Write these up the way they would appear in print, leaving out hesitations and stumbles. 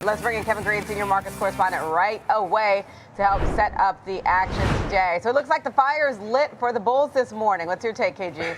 Let's bring in Kevin Green, senior markets correspondent, right away to help set up the action today. So it looks like the fire is lit for the bulls this morning. What's your take, KG?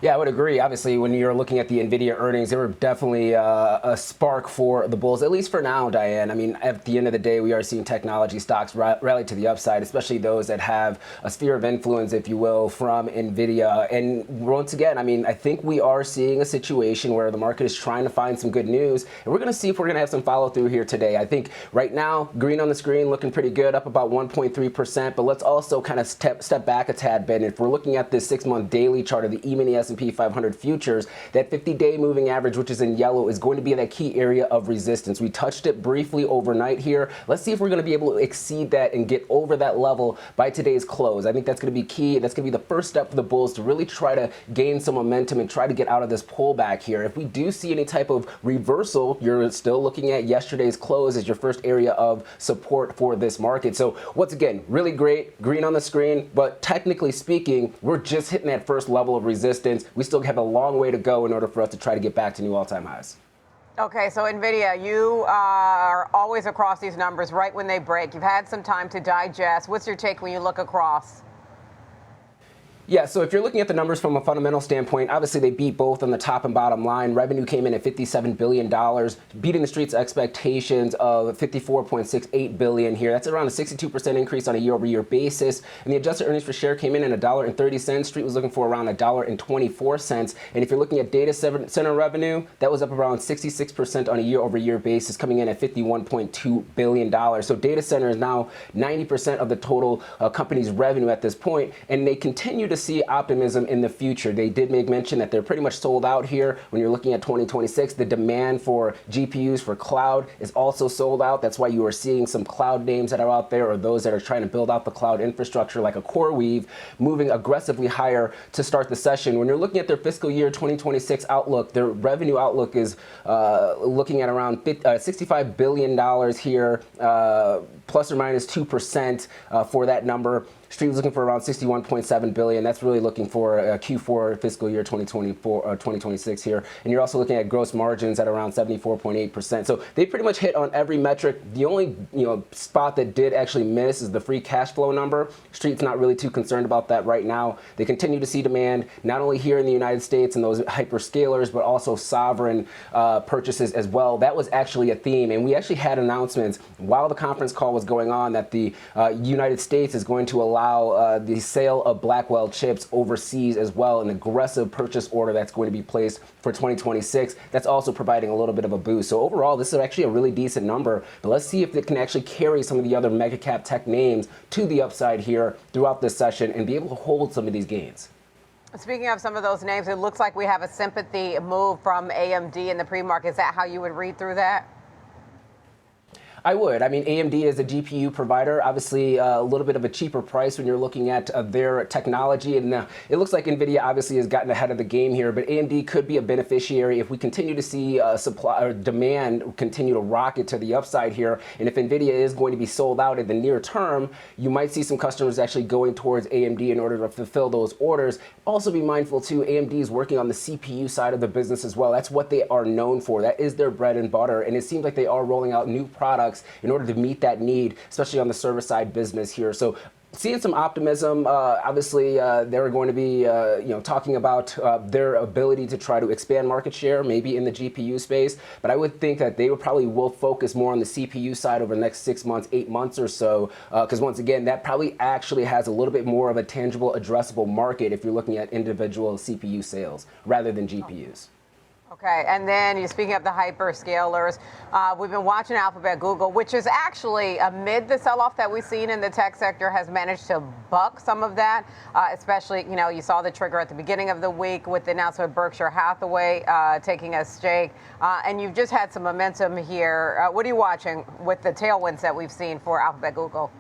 Yeah, I would agree. Obviously, when you're looking at the Nvidia earnings, they were definitely a spark for the bulls, at least for now, Diane. I mean, at the end of the day, we are seeing technology stocks rally to the upside, especially those that have a sphere of influence, if you will, from Nvidia. And once again, I mean, I think we are seeing a situation where the market is trying to find some good news. And we're going to see if we're going to have some follow through here today. I think right now, green on the screen looking pretty good, up about 1.3%. But let's also kind of step back a tad bit. And if we're looking at this 6-month daily chart of the E-mini S&P 500 futures, that 50-day moving average, which is in yellow, is going to be that key area of resistance. We touched it briefly overnight here. Let's see if we're going to be able to exceed that and get over that level by today's close. I think that's going to be key. That's going to be the first step for the bulls to really try to gain some momentum and try to get out of this pullback here. If we do see any type of reversal, you're still looking at yesterday's close as your first area of support for this market. So once again, really great, green on the screen, but technically speaking, we're just hitting that first level of resistance. We still have a long way to go in order for us to try to get back to new all-time highs. Okay, so Nvidia, you are always across these numbers right when they break. You've had some time to digest. What's your take when you look across? Yeah, so if you're looking at the numbers from a fundamental standpoint, obviously they beat both on the top and bottom line. Revenue came in at $57 billion, beating the street's expectations of $54.68 billion here. That's around a 62% increase on a year-over-year basis. And the adjusted earnings per share came in at $1.30. Street was looking for around $1.24. And if you're looking at data center revenue, that was up around 66% on a year-over-year basis, coming in at $51.2 billion. So data center is now 90% of the total company's revenue at this point, and they continue to see optimism in the future. They did make mention that they're pretty much sold out here. When you're looking at 2026, the demand for GPUs for cloud is also sold out. That's why you are seeing some cloud names that are out there, or those that are trying to build out the cloud infrastructure like a CoreWeave, moving aggressively higher to start the session. When you're looking at their fiscal year 2026 outlook, their revenue outlook is looking at around $65 billion here, plus or minus 2% for that number. Street was looking for around $61.7 billion. That's really looking for Q4 fiscal year 2024 or 2026 here. And you're also looking at gross margins at around 74.8%. So they pretty much hit on every metric. The only spot that did actually miss is the free cash flow number. Street's not really too concerned about that right now. They continue to see demand not only here in the United States and those hyperscalers, but also sovereign purchases as well. That was actually a theme, and we actually had announcements while the conference call was going on that the United States is going to allow the sale of Blackwell chips overseas as well, an aggressive purchase order that's going to be placed for 2026. That's also providing a little bit of a boost. So overall, this is actually a really decent number, but let's see if it can actually carry some of the other mega cap tech names to the upside here throughout this session and be able to hold some of these gains. Speaking of some of those names, it looks like we have a sympathy move from AMD in the pre-market. Is that how you would read through that? I would. I mean, AMD is a GPU provider, obviously a little bit of a cheaper price when you're looking at their technology. And it looks like Nvidia obviously has gotten ahead of the game here, but AMD could be a beneficiary if we continue to see supply or demand continue to rocket to the upside here. And if Nvidia is going to be sold out in the near term, you might see some customers actually going towards AMD in order to fulfill those orders. Also be mindful too, AMD is working on the CPU side of the business as well. That's what they are known for. That is their bread and butter. And it seems like they are rolling out new products in order to meet that need, especially on the server side business here. So seeing some optimism. Obviously, they're going to be talking about their ability to try to expand market share, maybe in the GPU space. But I would think that they probably will focus more on the CPU side over the next 6 months, 8 months or so. Because once again, that probably actually has a little bit more of a tangible, addressable market if you're looking at individual CPU sales rather than GPUs. Okay, and then you're speaking of the hyperscalers. We've been watching Alphabet, Google, which is actually amid the sell-off that we've seen in the tech sector, has managed to buck some of that. Especially, you saw the trigger at the beginning of the week with the announcement of Berkshire Hathaway taking a stake, and you've just had some momentum here. What are you watching with the tailwinds that we've seen for Alphabet, Google?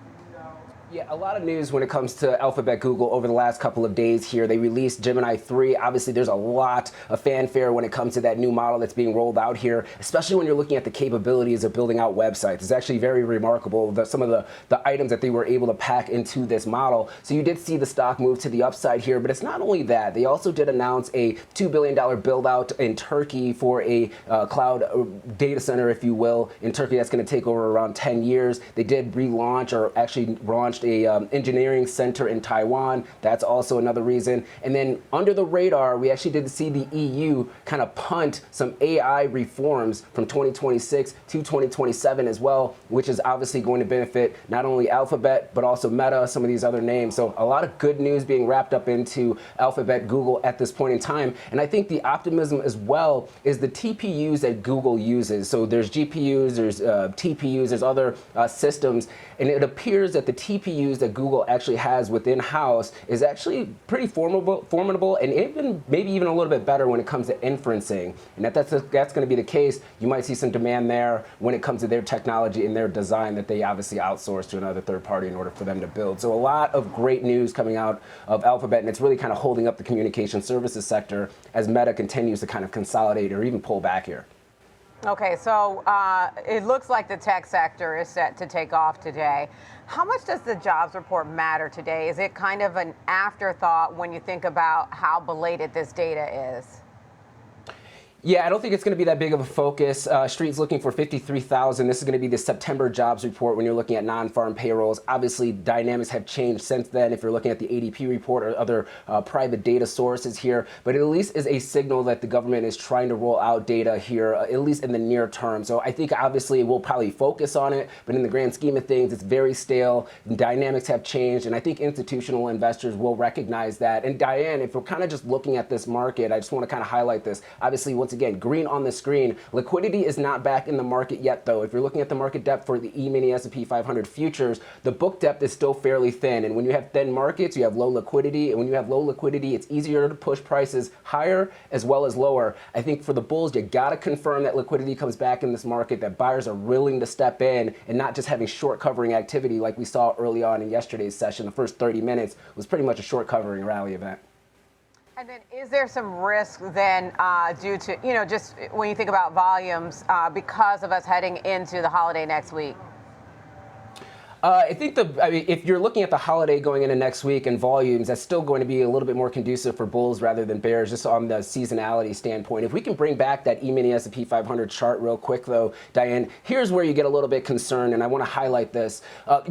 Yeah, a lot of news when it comes to Alphabet Google over the last couple of days here. They released Gemini 3. Obviously, there's a lot of fanfare when it comes to that new model that's being rolled out here, especially when you're looking at the capabilities of building out websites. It's actually very remarkable, some of the items that they were able to pack into this model. So you did see the stock move to the upside here, but it's not only that. They also did announce a $2 billion build out in Turkey for a cloud data center, if you will, in Turkey that's going to take over around 10 years. They did relaunch, or actually launched, a engineering center in Taiwan. That's also another reason. And then under the radar, we actually did see the EU kind of punt some AI reforms from 2026 to 2027 as well, which is obviously going to benefit not only Alphabet, but also Meta, some of these other names. So a lot of good news being wrapped up into Alphabet Google at this point in time. And I think the optimism as well is the TPUs that Google uses. So there's GPUs, there's TPUs, there's other systems. And it appears that the TPUs that Google actually has within house is actually pretty formidable, and even maybe even a little bit better when it comes to inferencing. And that's going to be the case. You might see some demand there when it comes to their technology and their design that they obviously outsource to another third party in order for them to build. So a lot of great news coming out of Alphabet, and it's really kind of holding up the communication services sector as Meta continues to kind of consolidate or even pull back here. Okay, so it looks like the tech sector is set to take off today. How much does the jobs report matter today? Is it kind of an afterthought when you think about how belated this data is? Yeah, I don't think it's going to be that big of a focus. Street's looking for 53,000. This is going to be the September jobs report when you're looking at non-farm payrolls. Obviously, dynamics have changed since then if you're looking at the ADP report or other private data sources here. But it at least is a signal that the government is trying to roll out data here, at least in the near term. So I think obviously we'll probably focus on it, but in the grand scheme of things, it's very stale. Dynamics have changed, and I think institutional investors will recognize that. And Diane, if we're kind of just looking at this market, I just want to kind of highlight this. Obviously, once again, green on the screen. Liquidity is not back in the market yet, though. If you're looking at the market depth for the E-mini S&P 500 futures, the book depth is still fairly thin. And when you have thin markets, you have low liquidity. And when you have low liquidity, it's easier to push prices higher as well as lower. I think for the bulls, you got to confirm that liquidity comes back in this market, that buyers are willing to step in and not just having short covering activity like we saw early on in yesterday's session. The first 30 minutes was pretty much a short covering rally event. And then is there some risk then due to, just when you think about volumes because of us heading into the holiday next week? I think if you're looking at the holiday going into next week and volumes, that's still going to be a little bit more conducive for bulls rather than bears, just on the seasonality standpoint. If we can bring back that E-mini S&P 500 chart real quick, though, Diane, here's where you get a little bit concerned, and I want to highlight this.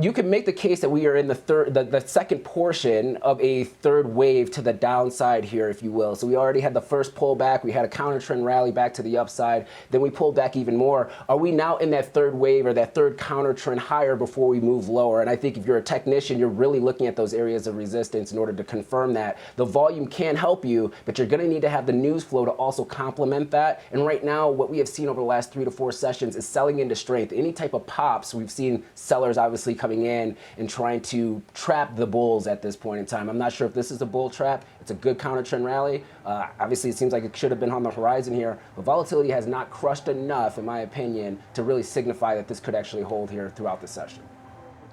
You can make the case that we are in the second portion of a third wave to the downside here, if you will. So we already had the first pullback. We had a counter trend rally back to the upside. Then we pulled back even more. Are we now in that third wave or that third counter trend higher before we move lower? And I think if you're a technician, you're really looking at those areas of resistance in order to confirm that. The volume can help you, but you're going to need to have the news flow to also complement that. And right now, what we have seen over the last 3 to 4 sessions is selling into strength. Any type of pops, we've seen sellers obviously coming in and trying to trap the bulls at this point in time. I'm not sure if this is a bull trap. It's a good counter trend rally. Obviously, it seems like it should have been on the horizon here, but volatility has not crushed enough, in my opinion, to really signify that this could actually hold here throughout the session.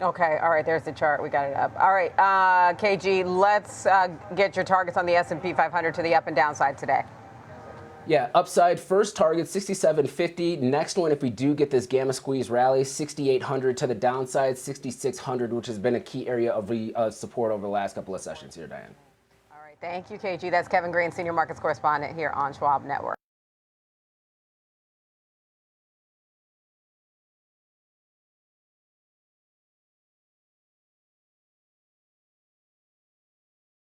Okay, all right, there's the chart. We got it up. All right, KG, let's get your targets on the S&P 500 to the up and downside today. Yeah, upside, first target, 6750. Next one, if we do get this gamma squeeze rally, 6800 to the downside, 6600, which has been a key area of support over the last couple of sessions here, Diane. All right, thank you, KG. That's Kevin Green, Senior Markets Correspondent here on Schwab Network.